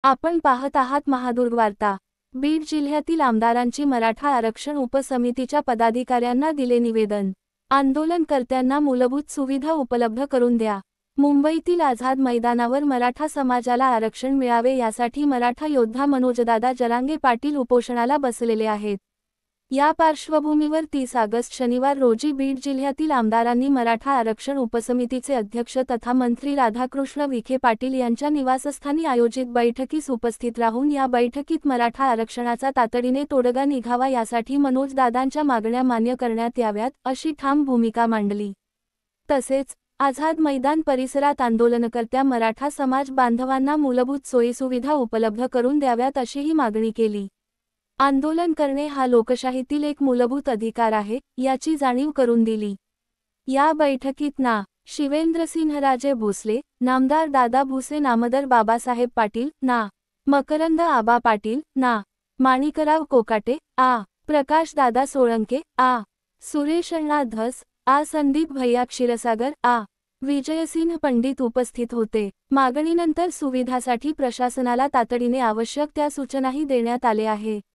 आपण पाहत आहात महादुर्ग वार्ता। बीड जिल्ह्यातील आमदारांची मराठा आरक्षण उपसमितीच्या पदाधिकाऱ्यांना दिले निवेदन। आंदोलनकर्त्यांना मूलभूत सुविधा उपलब्ध करून द्या। मुंबईतील आझाद मैदानावर मराठा समाजाला आरक्षण मिळावे यासाठी मराठा योद्धा मनोजदादा जरांगे पाटील उपोषणाला बसलेले आहेत। या पार्श्वभूमीवर 30 ऑगस्ट शनिवार रोजी बीड जिल्ह्यातील आमदारांनी मराठा आरक्षण उपसमितीचे अध्यक्ष तथा मंत्री राधाकृष्ण विखे पाटील यांच्या निवासस्थानी आयोजित बैठकीस उपस्थित राहून या बैठकीत मराठा आरक्षणाचा तातडीने तोडगा निघावा यासाठी मनोजदादांच्या मागण्या मान्य करण्यात याव्यात अशी ठाम भूमिका मांडली। तसेच आझाद मैदान परिसरात आंदोलनकर्त्या मराठा समाज बांधवांना मूलभूत सोयीसुविधा उपलब्ध करून द्याव्यात अशीही मागणी केली। आंदोलन करणे हा लोकशाहीतील एक मूलभूत अधिकार आहे याची जाणीव करून दिली। या बैठकीत ना. शिवेंद्रसिंहराजे भोसले, नामदार दादा भुसे, नामदार बाबासाहेब पाटील, ना. मकरंद आबा पाटील, ना. माणिकराव कोकाटे, आ. प्रकाश दादा सोळंके, आ. सुरेश अण्णा धस, आ. संदीप भैया क्षीरसागर, आ. विजयसिंह पंडित उपस्थित होते। मागणीनंतर सुविधासाठी प्रशासनाला तातडीने आवश्यक त्या सूचनाही देण्यात आले आहे।